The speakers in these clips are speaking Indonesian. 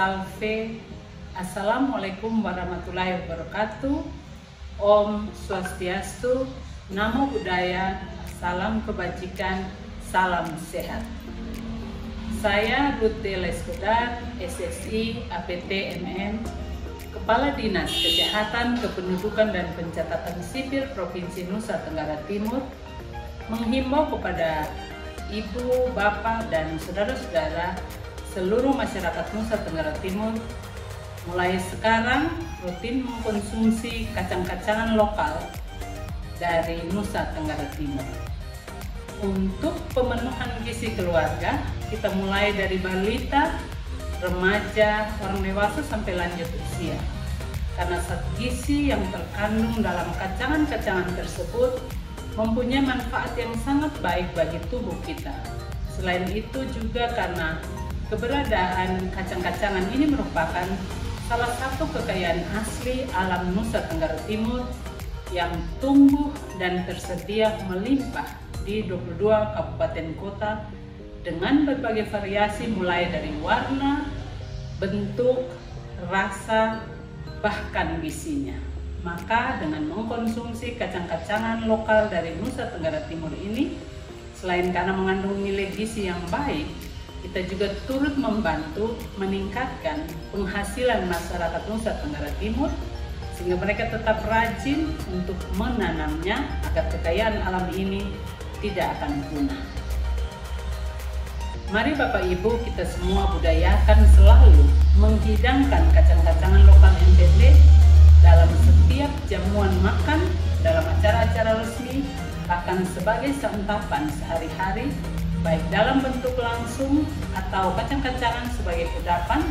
Salve. Assalamualaikum warahmatullahi wabarakatuh. Om Swastiastu, Namo Buddhaya, salam kebajikan, salam sehat. Saya Ruth Leskodar, SSI, APT, MM, Kepala Dinas Kesehatan, Kependudukan dan Pencatatan Sipil Provinsi Nusa Tenggara Timur, menghimbau kepada Ibu, Bapak, dan saudara-saudara seluruh masyarakat Nusa Tenggara Timur mulai sekarang rutin mengkonsumsi kacang-kacangan lokal dari Nusa Tenggara Timur. Untuk pemenuhan gizi keluarga, kita mulai dari balita, remaja, orang dewasa sampai lanjut usia. Karena zat gizi yang terkandung dalam kacangan-kacangan tersebut mempunyai manfaat yang sangat baik bagi tubuh kita. Selain itu juga karena keberadaan kacang-kacangan ini merupakan salah satu kekayaan asli alam Nusa Tenggara Timur yang tumbuh dan tersedia melimpah di 22 kabupaten kota dengan berbagai variasi mulai dari warna, bentuk, rasa, bahkan gizinya. Maka dengan mengkonsumsi kacang-kacangan lokal dari Nusa Tenggara Timur ini, selain karena mengandung nilai gizi yang baik, kita juga turut membantu meningkatkan penghasilan masyarakat Nusa Tenggara Timur sehingga mereka tetap rajin untuk menanamnya agar kekayaan alam ini tidak akan punah. Mari Bapak Ibu kita semua budayakan selalu menghidangkan kacang-kacangan lokal NTT dalam setiap jamuan makan, dalam acara-acara resmi, bahkan sebagai santapan sehari-hari, baik dalam bentuk langsung atau kacang-kacangan sebagai kudapan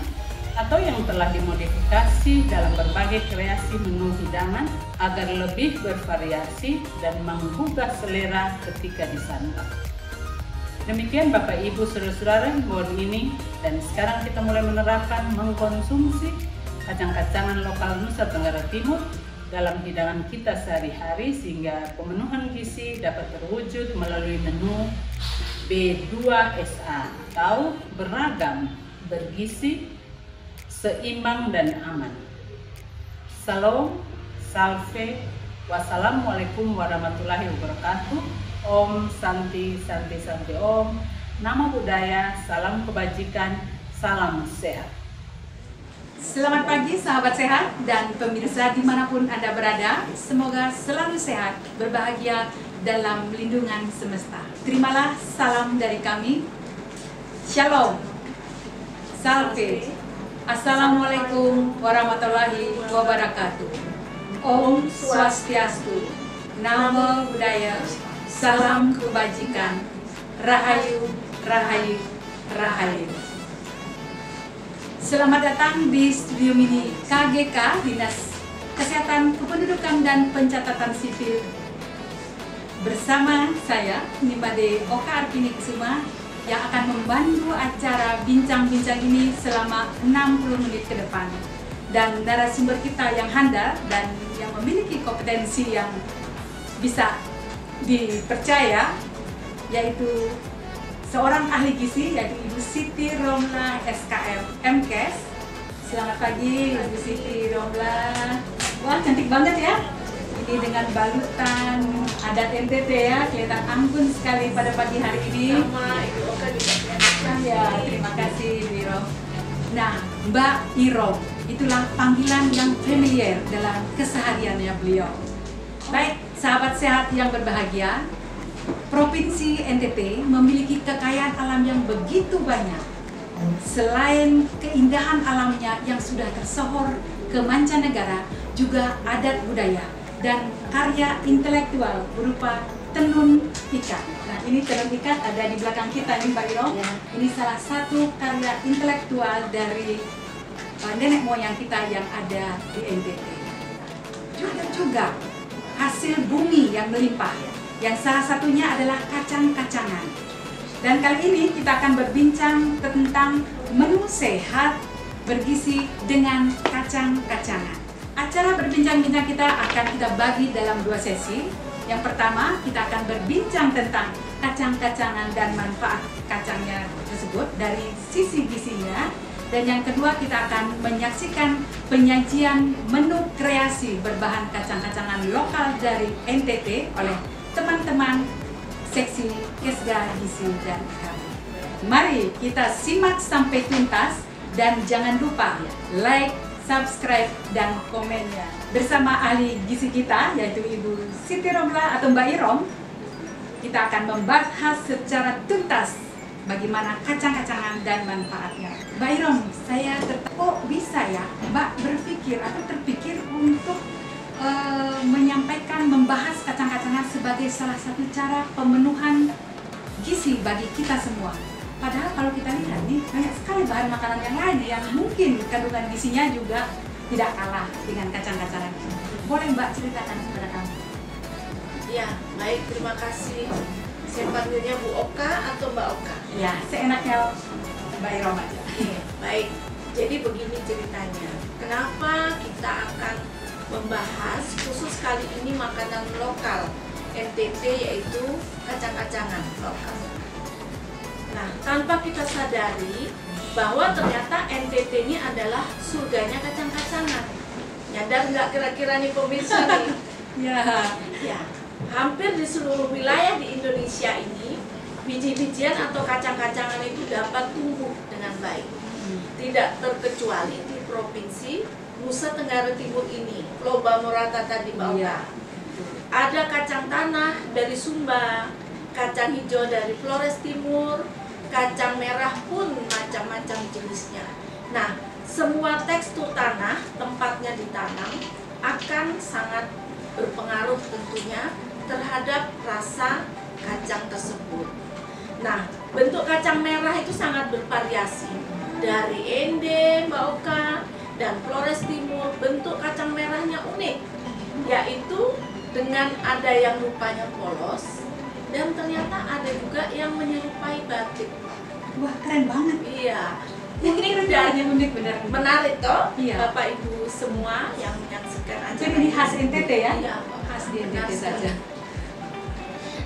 atau yang telah dimodifikasi dalam berbagai kreasi menu hidangan agar lebih bervariasi dan menggugah selera ketika disantap. Demikian Bapak Ibu saudara-saudara himbauan ini, dan sekarang kita mulai menerapkan mengkonsumsi kacang-kacangan lokal Nusa Tenggara Timur dalam hidangan kita sehari-hari sehingga pemenuhan gizi dapat terwujud melalui menu B2SA atau beragam, bergizi, seimbang dan aman. Salam, salve, wassalamualaikum warahmatullahi wabarakatuh. Om Santi Santi Santi Om. Namo Buddhaya, salam kebajikan, salam sehat. Selamat pagi sahabat sehat dan pemirsa dimanapun Anda berada. Semoga selalu sehat, berbahagia dalam lindungan semesta. Terimalah salam dari kami. Shalom, salve, assalamualaikum warahmatullahi wabarakatuh. Om Swastiastu, Namo Buddhaya, salam kebajikan, rahayu, rahayu, rahayu. Selamat datang di studio mini KGK, Dinas Kesehatan, Kependudukan dan Pencatatan Sipil. Bersama saya, Nimade Oka Arpini Kusuma, yang akan membantu acara bincang-bincang ini selama 60 menit ke depan. Dan narasumber kita yang handal dan yang memiliki kompetensi yang bisa dipercaya, yaitu seorang ahli gizi, yaitu Ibu Siti Romla SKM MKes. Selamat pagi Ibu Siti Romla. Wah, cantik banget ya. Ini dengan balutan adat NTT ya, kelihatan anggun sekali pada pagi hari ini. Sama Ibu Oka juga kelihatan. Ya, terima kasih Ibu Iro. Nah, Mbak Iro, itulah panggilan yang familiar dalam kesehariannya beliau. Baik, sahabat sehat yang berbahagia, Provinsi NTT memiliki kekayaan alam yang begitu banyak. Selain keindahan alamnya yang sudah tersohor ke mancanegara, juga adat budaya dan karya intelektual berupa tenun ikat. Nah, ini tenun ikat ada di belakang kita nih Mbak Iro. Ya. Ini salah satu karya intelektual dari nenek moyang kita yang ada di NTT. Juga hasil bumi yang melimpah, yang salah satunya adalah kacang-kacangan. Dan kali ini kita akan berbincang tentang menu sehat bergizi dengan kacang-kacangan. Acara berbincang-bincang kita akan kita bagi dalam 2 sesi. Yang pertama, kita akan berbincang tentang kacang-kacangan dan manfaat kacangnya tersebut dari sisi gizinya. Dan yang kedua, kita akan menyaksikan penyajian menu kreasi berbahan kacang-kacangan lokal dari NTT oleh teman-teman seksi Kesga Gizi dan kami. Mari kita simak sampai tuntas dan jangan lupa like, subscribe, dan komennya. Bersama ahli gizi kita yaitu Ibu Siti Romla atau Mbak Irom, kita akan membahas secara tuntas bagaimana kacang-kacangan dan manfaatnya. Mbak Irom, saya kok bisa ya Mbak berpikir atau terpikir untuk menyampaikan, membahas kacang-kacangan sebagai salah satu cara pemenuhan gizi bagi kita semua. Padahal kalau kita lihat nih, banyak sekali bahan makanan yang lain yang mungkin kandungan gizinya juga tidak kalah dengan kacang-kacangan. Boleh Mbak ceritakan kepada kami? Ya, baik, terima kasih. Saya panggilnya Bu Oka atau Mbak Oka? Ya, seenaknya Mbak Irom aja. Baik, jadi begini ceritanya. Kenapa kita akan membahas khusus kali ini makanan lokal NTT, yaitu kacang-kacangan lokal. Nah, tanpa kita sadari bahwa ternyata NTT ini adalah surganya kacang-kacangan. Nyadar nggak kira-kira nih pemirsa nih? Ya, hampir di seluruh wilayah di Indonesia ini biji-bijian atau kacang-kacangan itu dapat tumbuh dengan baik. Tidak terkecuali di provinsi Nusa Tenggara Timur ini, Loba Morata tadi Mbak. Ada kacang tanah dari Sumba, kacang hijau dari Flores Timur, kacang merah pun macam-macam jenisnya. Nah, semua tekstur tanah tempatnya ditanam akan sangat berpengaruh tentunya terhadap rasa kacang tersebut. Nah, bentuk kacang merah itu sangat bervariasi. Dari Ende, Mbak Oka, dan Flores Timur, bentuk kacang merahnya unik, yaitu dengan ada yang rupanya polos dan ternyata ada juga yang menyerupai batik. Wah, keren banget. Iya, unik dan unik benar. menarik toh. Iya. Bapak Ibu semua yang menyaksikan acara Jadi ini khas NTT ya? Iya, Khas di NTT saja.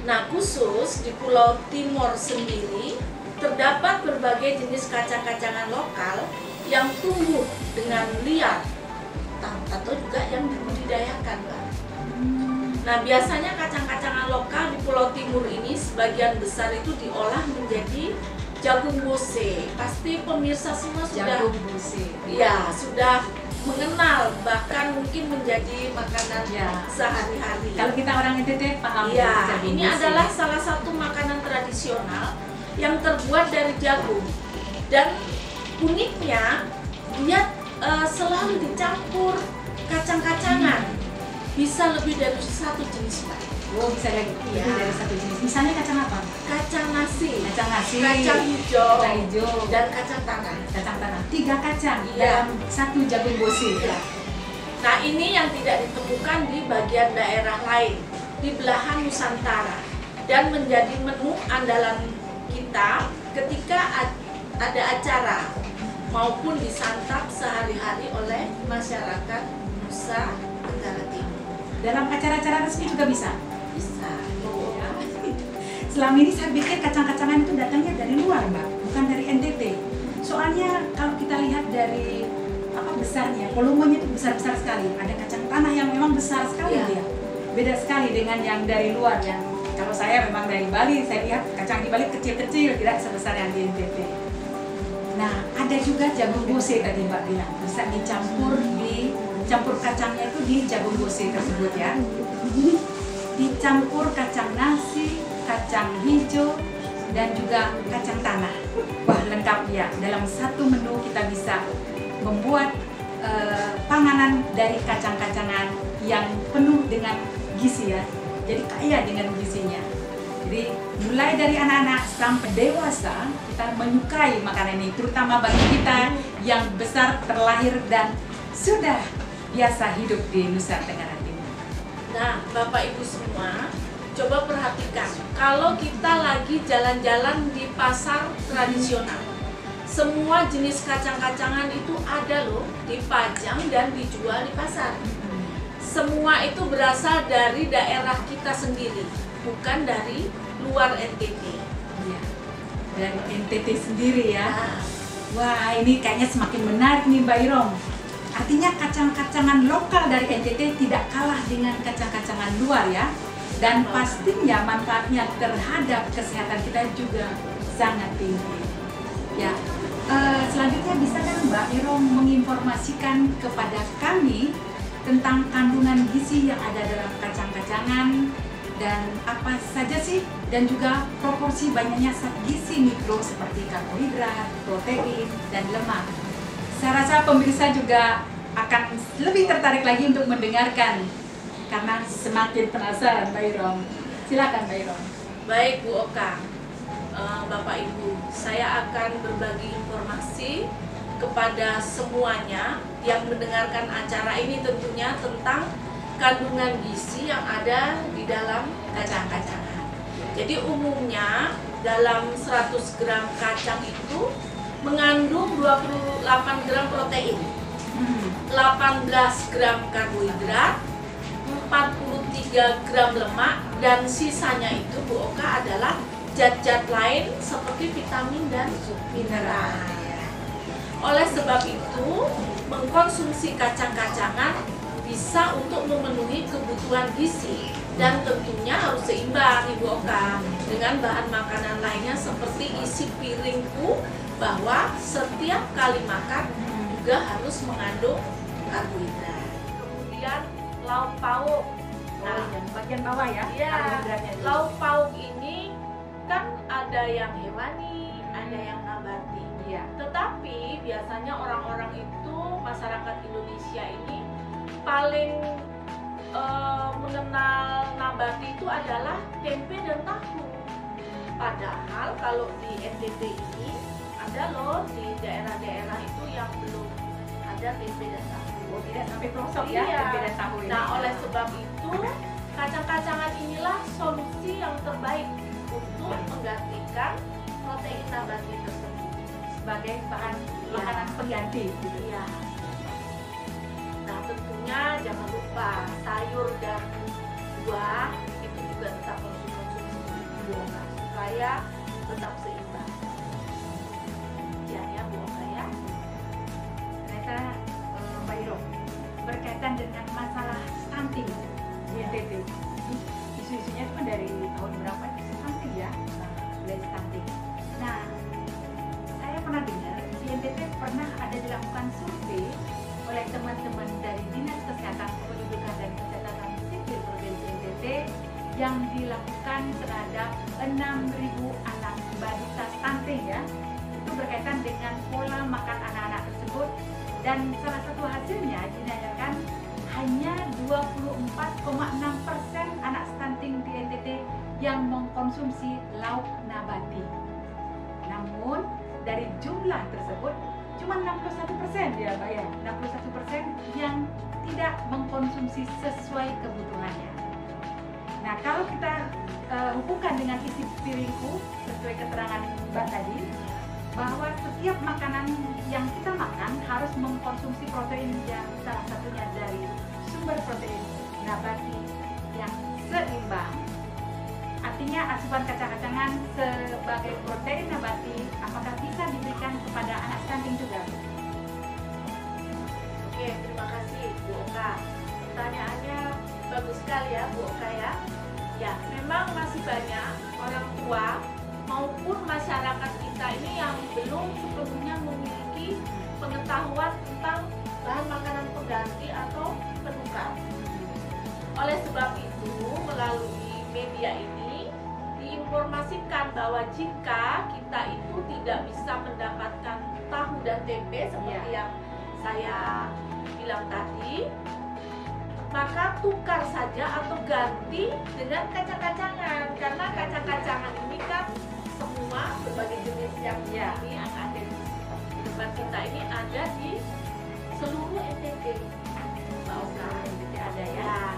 Nah, khusus di Pulau Timor sendiri terdapat berbagai jenis kacang-kacangan lokal yang tumbuh dengan liar atau juga yang dibudidayakan, Mbak. Nah, biasanya kacang-kacangan lokal di Pulau Timur ini sebagian besar itu diolah menjadi jagung bose. Pasti pemirsa semua sudah Jagung bose. ya sudah mengenal, bahkan mungkin menjadi makanan Ya. sehari-hari. Kalau kita orang NTT paham Ya, jagung ini bose. adalah salah satu makanan tradisional yang terbuat dari jagung. Dan uniknya, dia selalu dicampur kacang-kacangan. Bisa lebih dari satu jenis, Pak. Oh, bisa lagi. Iya. Itu dari satu jenis. Misalnya kacang apa? Kacang nasi, Kacang nasi, kacang hijau, kacang hijau, dan kacang tanah. kacang tanah. 3 kacang Iya. dalam satu jagung bose. Ya. Nah, ini yang tidak ditemukan di bagian daerah lain di belahan Nusantara dan menjadi menu andalan kita ketika ada acara maupun disantap sehari-hari oleh masyarakat Nusa Tenggara Timur. Dalam acara-acara resmi juga bisa. Bisa. Ya. Selama ini saya pikir kacang-kacangan itu datangnya dari luar, Mbak, bukan dari NTT. Soalnya kalau kita lihat dari apa besarnya, volumenya itu besar-besar sekali. Ada kacang tanah yang memang besar sekali Ya. dia. Beda sekali dengan yang dari luar yang kalau saya memang dari Bali, saya lihat kacang di Bali kecil-kecil, tidak sebesar yang di NTT. Nah, ada juga jagung bose tadi Mbak bilang, bisa dicampur kacangnya itu di jagung bose tersebut ya. Dicampur kacang nasi, kacang hijau, dan juga kacang tanah. Wah, lengkap ya. Dalam satu menu kita bisa membuat panganan dari kacang-kacangan yang penuh dengan gizi ya. Jadi kaya dengan gizinya. Jadi mulai dari anak-anak sampai dewasa kita menyukai makanan ini, terutama bagi kita yang besar terlahir dan sudah biasa hidup di Nusa Tenggara Timur. Nah, Bapak Ibu semua, coba perhatikan, kalau kita lagi jalan-jalan di pasar tradisional, semua jenis kacang-kacangan itu ada loh, dipajang dan dijual di pasar. Semua itu berasal dari daerah kita sendiri, bukan dari luar NTT. Ya. Dan NTT sendiri ya. Nah, Wah, ini kayaknya semakin menarik nih Mbak Irom. Artinya kacang-kacangan lokal dari NTT tidak kalah dengan kacang-kacangan luar ya. Dan pastinya manfaatnya terhadap kesehatan kita juga sangat tinggi. Ya, selanjutnya bisa kan Mbak Irom menginformasikan kepada kami tentang kandungan gizi yang ada dalam kacang-kacangan dan apa saja sih, dan juga proporsi banyaknya zat gizi mikro seperti karbohidrat, protein, dan lemak. Saya rasa pemirsa juga akan lebih tertarik lagi untuk mendengarkan karena semakin penasaran Mbak Irom. Silakan Mbak Irom. Baik Bu Oka, Bapak Ibu, saya akan berbagi informasi kepada semuanya yang mendengarkan acara ini tentunya tentang kandungan gizi yang ada di dalam kacang-kacangan. Jadi umumnya dalam 100 gram kacang itu mengandung 28 gram protein, 18 gram karbohidrat, 43 gram lemak, dan sisanya itu Bu Oka adalah zat-zat lain seperti vitamin dan mineral. Oleh sebab itu, mengkonsumsi kacang-kacangan bisa untuk memenuhi kebutuhan gizi dan tentunya harus seimbang Ibu Oka dengan bahan makanan lainnya seperti isi piringku, bahwa setiap kali makan juga harus mengandung karbohidrat. Kemudian lauk pauk. Nah, bagian bawah ya. Iya, lauk pauk ini kan ada yang hewani, ada yang nabati. Iya. Tetapi biasanya orang-orang itu, masyarakat Indonesia ini paling mengenal nabati itu adalah tempe dan tahu. Padahal kalau di NTT ini ada loh di daerah-daerah itu yang belum ada tempe dan tahu. Oh, tidak sampai pelosok ya, Iya. tempe dan tahu ini. Nah, oleh sebab itu kacang-kacangan inilah solusi yang terbaik untuk menggantikan protein nabati tersebut sebagai bahan makanan pengganti gitu. Iya. Nah, tentunya jangan lupa sayur dan buah itu juga tetap harus dikonsumsi supaya tetap seimbang. Ya Bu Oka ya. Ternyata Mbak Irom berkaitan dengan masalah stunting di NTT. Isu-isunya itu kan dari tahun berapa? Stunting ya, mulai stunting. Nah, saya pernah dengar di NTT pernah ada dilakukan survei oleh teman-teman dari Dinas Kesehatan Kependudukan dan Catatan Sipil Provinsi NTT yang dilakukan terhadap 6.000 anak balita stunting ya. Itu berkaitan dengan pola makan anak-anak tersebut, dan salah satu hasilnya dinyatakan hanya 24,6% anak stunting di NTT yang mengkonsumsi lauk nabati. Namun dari jumlah tersebut cuma 61% ya Mbak ya, 61% yang tidak mengkonsumsi sesuai kebutuhannya. Nah, kalau kita hubungkan dengan isi piringku sesuai keterangan Mbak tadi, bahwa setiap makanan yang kita makan harus mengkonsumsi protein yang salah satunya dari sumber protein nabati yang seimbang. Artinya asupan kacang-kacangan sebagai protein nabati apakah bisa diberikan kepada anak stunting juga? Oke, terima kasih Bu Oka. Pertanyaannya bagus sekali ya Bu Oka ya. Ya, memang masih banyak orang tua maupun masyarakat kita ini yang belum sepenuhnya memiliki pengetahuan tentang bahan makanan pengganti atau penukar. Oleh sebab itu, melalui media ini diinformasikan bahwa jika kita itu tidak bisa mendapatkan tahu dan tempe seperti yang saya bilang tadi, maka tukar saja atau ganti dengan kacang-kacangan, karena kacang-kacangan ini kan semua berbagai jenis yang ini yang ada di tempat kita ini ada di seluruh NTT. Mbak Oka, NTT ada ya.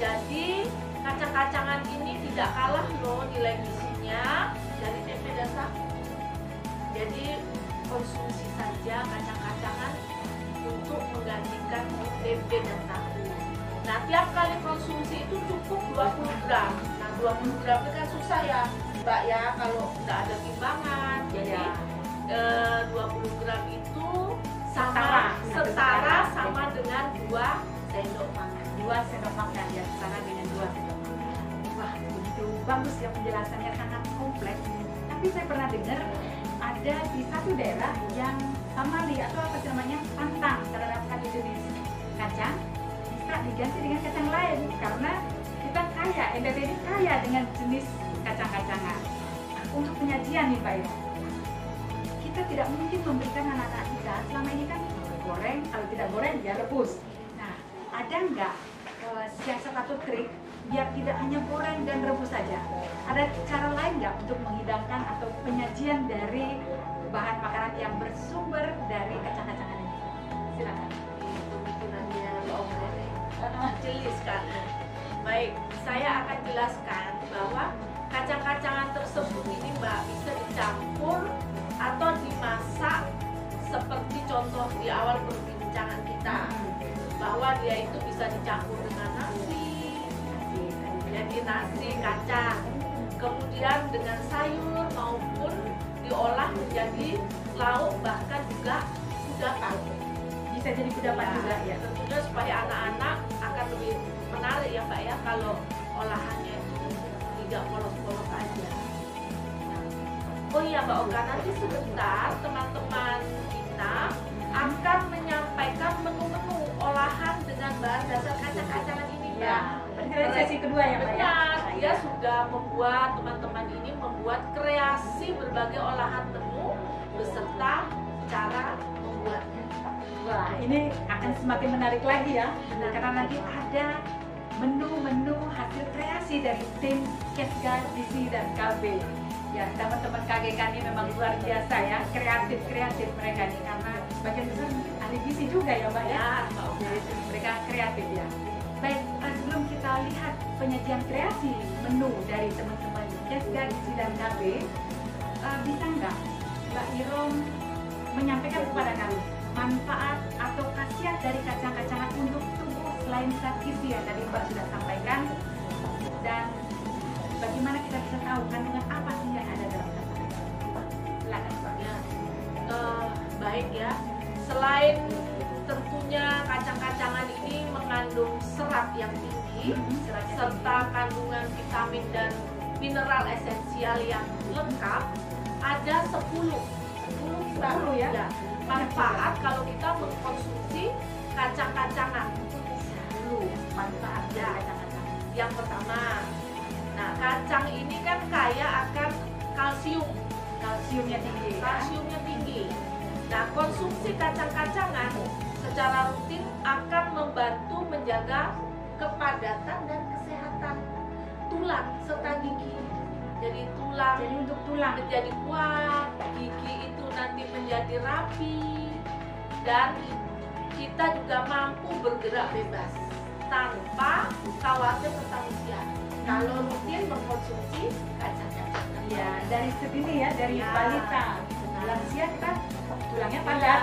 Jadi kacang-kacangan ini tidak kalah loh nilai gizinya dari tempe dan tahu. Jadi konsumsi saja kacang-kacangan untuk menggantikan tempe dan tahu. Nah, tiap kali konsumsi itu cukup 20 gram. Nah, 20 gram itu kan susah ya Mbak ya, kalau nggak ada timbangan. Jadi 20 gram itu setara sama dengan 2 sendok makan. 2 sendok makan ya, setara dengan 2 sendok makan. Wah, begitu bagus ya penjelasannya, sangat kompleks. Tapi saya pernah dengar ada di satu daerah yang samali atau apa namanya, pantang terhadap satu jenis kacang bisa diganti dengan kacang lain karena kita kaya, NTT ini kaya dengan jenis kacang-kacangan. Untuk penyajian nih Pak Ira, kita tidak mungkin memberikan anak-anak kita selama ini kan goreng, kalau tidak goreng ya rebus. Nah, ada nggak siasat atau trik biar tidak hanya goreng dan rebus saja? Ada cara lain nggak untuk menghidangkan atau penyajian dari bahan makanan yang bersumber dari kacang-kacangan ini? Silakan. Pemikirannya Mbak Omrene jeli sekali. Baik, saya akan jelaskan bahwa kacang-kacangan tersebut ini Mbak bisa dicampur atau dimasak seperti contoh di awal perbincangan kita, bahwa dia itu bisa dicampur dengan nasi, jadi nasi kacang, kemudian dengan sayur maupun diolah menjadi lauk, bahkan juga kudapan. Bisa jadi kudapan juga ya. Tentunya supaya anak-anak akan lebih menarik ya Mbak ya kalau olahannya itu tidak polos-polos aja. Oh iya Mbak Oka, nanti sebentar teman-teman kita akan menyampaikan menu-menu olahan dengan bahan dasar kacang-kacangan ini Mbak. Ya, berarti sesi kedua ya Mbak ya? Benar, dia sudah membuat, teman-teman ini membuat kreasi berbagai olahan menu beserta cara membuatnya. Wah, ini akan semakin menarik lagi ya, karena nanti ada menu-menu hasil kreasi dari tim Kesga, Gizi, dan KB. Ya, teman-teman KGK ini memang luar biasa ya, kreatif mereka nih, karena sebagian besar mungkin ahli gizi juga ya Mbak ya. Jadi mereka kreatif ya. Baik, sebelum kita lihat penyajian kreasi menu dari teman-teman Kesga, Gizi, dan KB, bisa nggak Mbak Irom menyampaikan kepada kami manfaat atau khasiat dari kacang-kacangan untuk tubuh selain zat gizi yang tadi Mbak sudah sampaikan, dan bagaimana kita bisa tahu kandungan apa sih yang ada dalam kacang-kacangan? Silakan Mbak. Ya, baik ya. Selain tentunya kacang-kacangan ini mengandung serat yang tinggi, serta kandungan vitamin dan mineral esensial yang lengkap, ada 10 ya. Manfaat kalau kita mengkonsumsi kacang-kacangan. Manfaat ya kacang-kacangan. Yang pertama, nah kacang ini kan kaya akan kalsium. Kalsiumnya tinggi. Kalsiumnya tinggi. Nah, konsumsi kacang-kacangan secara rutin akan membantu menjaga kepadatan dan kesehatan tulang serta gigi. Jadi untuk tulang menjadi kuat, gigi itu nanti menjadi rapi, dan kita juga mampu bergerak bebas tanpa khawatir tentang usia. Kalau rutin mengkonsumsi kacang-kacangan. Ya, dari segini ya, dari balita, lansia kita tulangnya padat.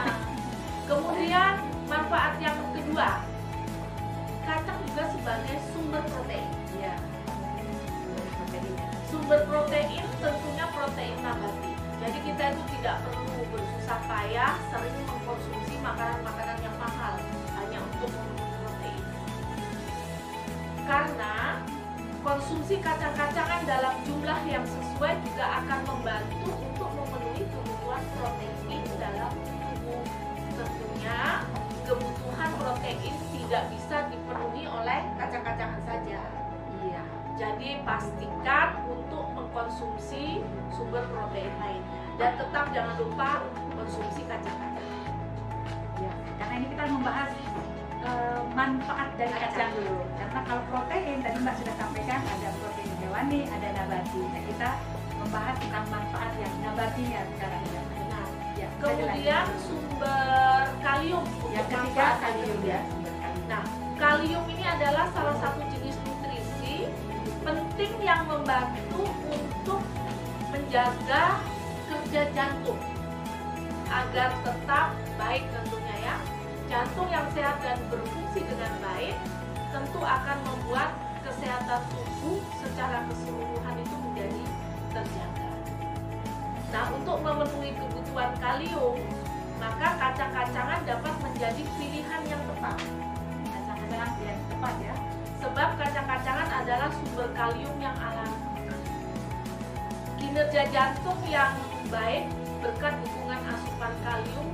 Kemudian manfaat yang kedua, kacang juga sebagai sumber protein. Ya. Sumber protein tentunya protein nabati. Jadi kita itu tidak perlu bersusah payah sering mengkonsumsi makanan-makanan yang mahal hanya untuk memenuhi protein. Karena konsumsi kacang-kacangan dalam jumlah yang sesuai juga akan membantu untuk memenuhi kebutuhan protein dalam tubuh. Tentunya kebutuhan protein tidak bisa dipenuhi oleh kacang-kacangan saja. Iya. Jadi pastikan untuk mengkonsumsi sumber protein lainnya, dan tetap jangan lupa konsumsi kacang-kacangan. Ya, karena ini kita membahas manfaat dari kacang dulu. Karena kalau protein tadi Mbak sudah sampaikan ada protein hewani, ada nabati. Nah, kita membahas tentang manfaat yang nabatinya sekarang ya. Nah, Ya, kemudian sumber kalium. yang untuk ketiga manfaat kalium kedua. ya, sumber kalium. Nah, kalium ini adalah salah satu jenis nutrisi penting yang membantu untuk menjaga kerja jantung agar tetap baik tentunya ya. Jantung yang sehat dan berfungsi dengan baik tentu akan membuat kesehatan tubuh secara keseluruhan itu menjadi terjaga. Nah, untuk memenuhi kebutuhan kalium, maka kacang-kacangan dapat menjadi pilihan yang tepat. Kacang-kacangan yang tepat ya. Sebab kacang-kacangan adalah sumber kalium yang alami. Kinerja jantung yang baik berkat dukungan asupan kalium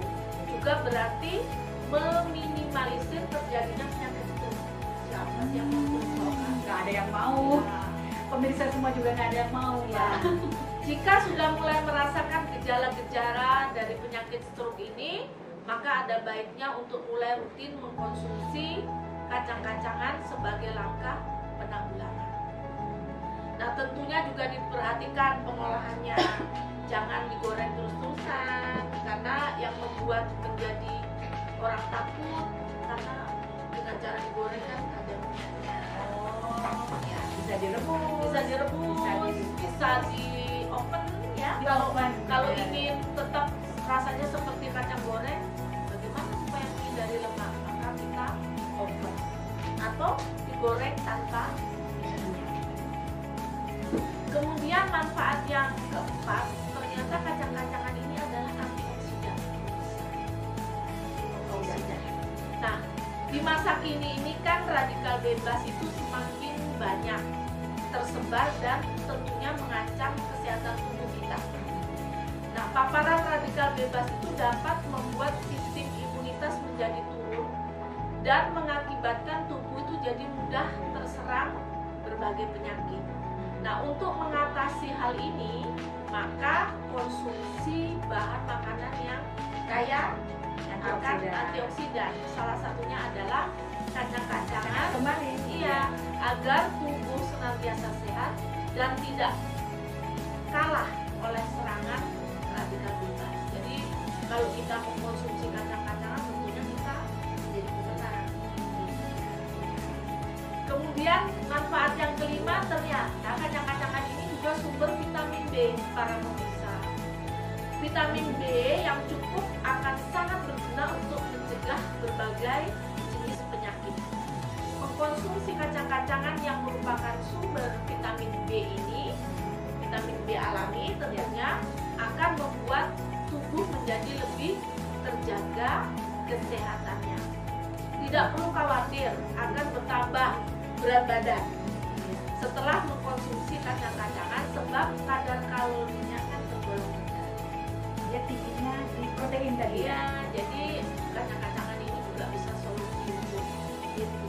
juga berarti meminimalisir terjadinya penyakit stroke. Siapa sih yang mau stroke? Nggak ada yang mau. Ya. Pemirsa semua juga nggak ada yang mau ya. Jika sudah mulai merasakan gejala-gejala dari penyakit stroke ini, maka ada baiknya untuk mulai rutin mengkonsumsi kacang-kacangan sebagai langkah penanggulangan. Nah, tentunya juga diperhatikan pengolahannya. Jangan digoreng terus-terusan, karena yang membuat menjadi orang takut karena dengan cara digoreng kan ada minyaknya. Oh, ya, bisa direbus, bisa di oven ya. Di oven. Kalau Ya. ingin tetap rasanya seperti kacang goreng, bagaimana supaya menghindari lemak? Maka kita oven atau digoreng tanpa minyak. Kemudian manfaat yang keempat, ternyata kacang-kacangan ini adalah antioksidan. Nah, di masa kini ini kan radikal bebas itu semakin banyak tersebar dan tentunya mengancam kesehatan tubuh kita. Nah, paparan radikal bebas itu dapat membuat sistem imunitas menjadi turun dan mengakibatkan tubuh itu jadi mudah terserang berbagai penyakit. Nah, untuk mengatasi hal ini, maka konsumsi bahan makanan yang kaya akan antioksidan. Salah satunya adalah kacang-kacangan. Kemarin. Iya, agar tubuh senantiasa sehat dan tidak kalah oleh serangan radikal bebas. Jadi, kalau kita mengkonsumsi kacang-kacangan, tentunya kita menjadi pemenang. Kemudian manfaat yang kelima, ternyata kacang-kacangan ini juga sumber vitamin B para pemirsa. Vitamin B yang cukup akan sangat berguna untuk mencegah berbagai jenis penyakit. Mengkonsumsi kacang-kacangan yang merupakan sumber vitamin B ini, vitamin B alami tentunya, akan membuat tubuh menjadi lebih terjaga kesehatannya. Tidak perlu khawatir akan bertambah berat badan setelah mengkonsumsi kacang-kacangan, sebab kadar kalorinya kan tergolong rendah. Dia tingginya di protein tadi ya. Iya, jadi kacang-kacangan ini juga bisa solusi untuk itu.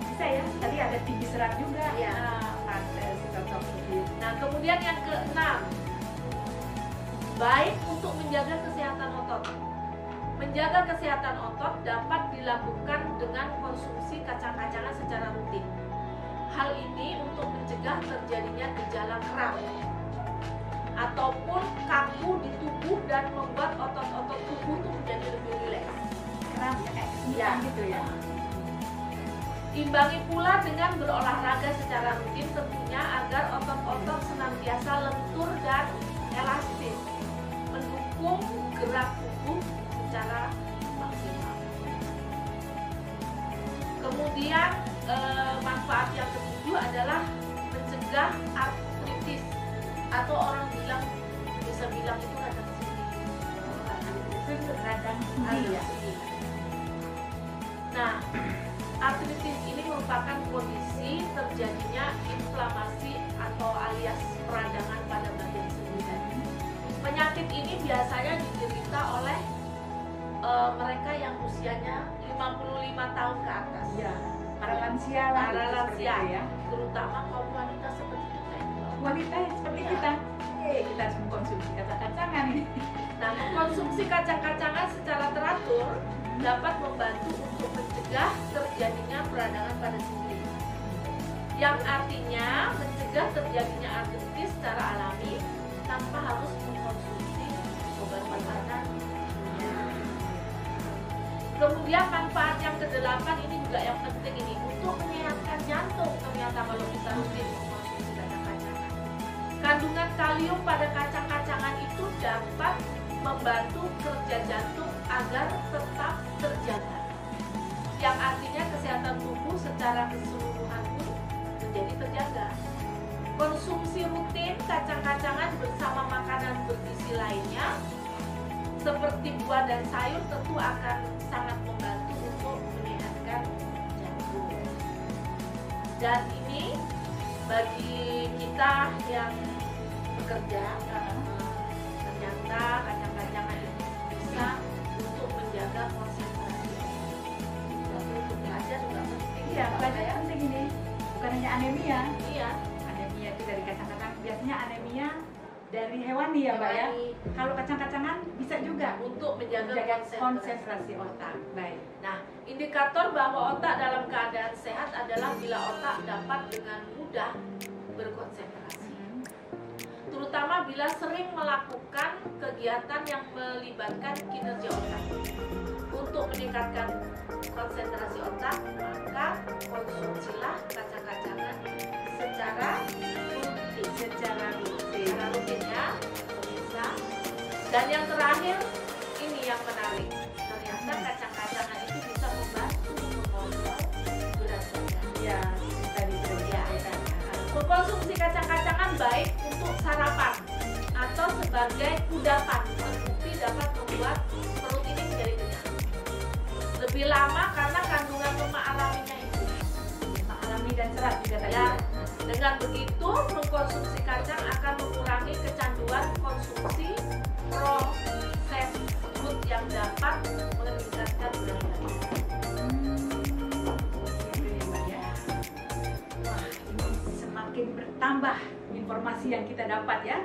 Bisa ya. Tadi ada tinggi serat juga. Iya. Pantes cocok gitu. Nah, kemudian yang keenam, baik untuk menjaga kesehatan otot. Menjaga kesehatan otot dapat dilakukan dengan konsumsi kacang-kacangan secara rutin. Hal ini untuk mencegah terjadinya gejala kram ataupun kaku di tubuh dan membuat otot-otot tubuh itu menjadi lebih rileks. Kram ya kayak kesemutan gitu ya. Imbangi pula dengan berolahraga secara rutin tentunya agar otot-otot senantiasa lentur dan elastis, mendukung gerak tubuh secara maksimal. Kemudian manfaat yang ketujuh adalah mencegah artritis atau orang bisa bilang itu radang sendi. Radang sendi ya. Nah, artritis ini merupakan kondisi terjadinya inflamasi atau alias peradangan pada bagian sendi. Penyakit ini biasanya diderita oleh mereka yang usianya 55 tahun ke atas. Iya. Para lansia lah. Para lansia ya. Terutama kaum wanita seperti kita. Wanita seperti Ya. kita. Kita harus mengkonsumsi kacang-kacangan ini. Nah, mengkonsumsi kacang-kacangan secara teratur dapat membantu untuk mencegah terjadinya peradangan pada sendi. Yang artinya mencegah terjadinya artritis secara alami tanpa harus mengkonsumsi obat-obatan. Kemudian manfaat yang kedelapan ini juga yang penting ini untuk menyehatkan jantung. Ternyata kalau kita rutin mengkonsumsi kacang-kacangan, kandungan kalium pada kacang-kacangan itu dapat membantu kerja jantung agar tetap terjaga. Yang artinya kesehatan tubuh secara keseluruhan pun menjadi terjaga. Konsumsi rutin kacang-kacangan bersama makanan bergizi lainnya seperti buah dan sayur tentu akan sangat membantu untuk menyehatkan jantung. Dan ini bagi kita yang bekerja, ternyata kacang-kacangan itu bisa untuk menjaga konsentrasi. Tapi untuk belajar juga penting. Iya, belajar penting ini. Bukan hanya anemia. Iya. Anemia itu dari kacang-kacang. Biasanya anemia dari hewani ya, Mbak ya. Hewani. Kalau kacang-kacangan bisa juga Untuk menjaga konsentrasi otak. Baik. Nah, indikator bahwa otak dalam keadaan sehat adalah bila otak dapat dengan mudah berkonsentrasi. Terutama bila sering melakukan kegiatan yang melibatkan kinerja otak. Untuk meningkatkan konsentrasi otak, maka konsumsilah kacang-kacangan secara rutin ya, pemirsa. Dan yang terakhir, ini yang menarik. Ternyata kacang-kacangan itu bisa membantu mengontrol berat badan. Ya, tadi Ya, mengkonsumsi kacang-kacangan baik untuk sarapan atau sebagai kudapan, terbukti dapat membuat perut ini menjadi kenyang. Lebih lama karena kandungan lemak alaminya itu. lemak alami dan serat juga tadi. Ya, dengan begitu mengkonsumsi kacang akan mengurangi kecanduan konsumsi processed food yang dapat meningkatkan berat badan. Gitu ya, Mbak ya. Wah, ini semakin bertambah informasi yang kita dapat ya.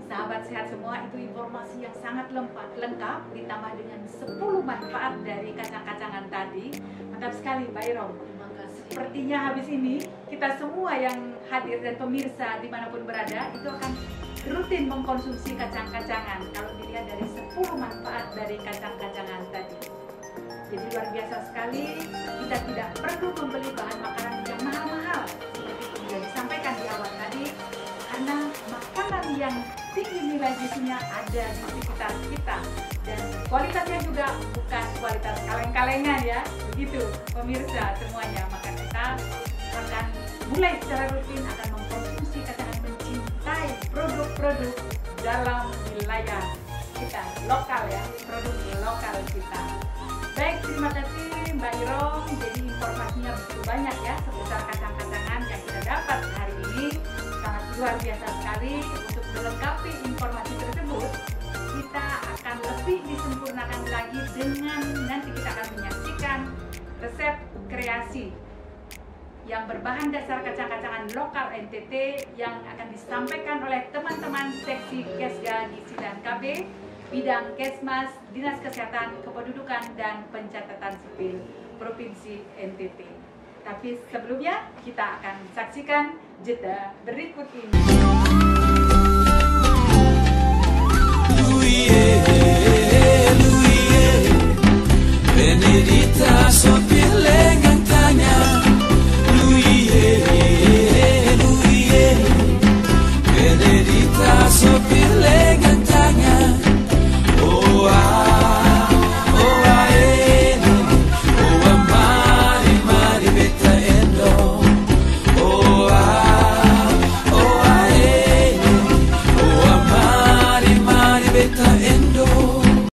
Sahabat sehat semua, itu informasi yang sangat lengkap ditambah dengan 10 manfaat dari kacang-kacangan tadi. Mantap sekali, Mbak Irom. Terima kasih. Sepertinya habis ini kita semua yang hadir dan pemirsa dimanapun berada itu akan rutin mengkonsumsi kacang-kacangan kalau dilihat dari 10 manfaat dari kacang-kacangan tadi. Jadi luar biasa sekali, kita tidak perlu membeli bahan makanan yang mahal-mahal seperti itu sudah disampaikan di awal tadi, karena makanan yang tinggi nilai gizinya ada di sekitar kita dan kualitasnya juga bukan kualitas kaleng-kalengan ya, begitu pemirsa semuanya. Maka kita akan mulai secara rutin akan mengkonsumsi kacang, mencintai produk-produk dalam wilayah kita, lokal ya, produk lokal kita. Baik, terima kasih Mbak Irom. Jadi informasinya begitu banyak ya seputar kacang-kacangan yang kita dapat hari ini. Sangat luar biasa sekali. Untuk melengkapi informasi tersebut, kita akan lebih disempurnakan lagi dengan nanti kita akan menyaksikan resep kreasi yang berbahan dasar kacang-kacangan lokal NTT yang akan disampaikan oleh teman-teman seksi Kesga Gizi dan KB bidang Kesmas, Dinas Kesehatan, Kependudukan dan Pencatatan Sipil Provinsi NTT. Tapi sebelumnya kita akan saksikan jeda berikut ini. Benedita sopir lenga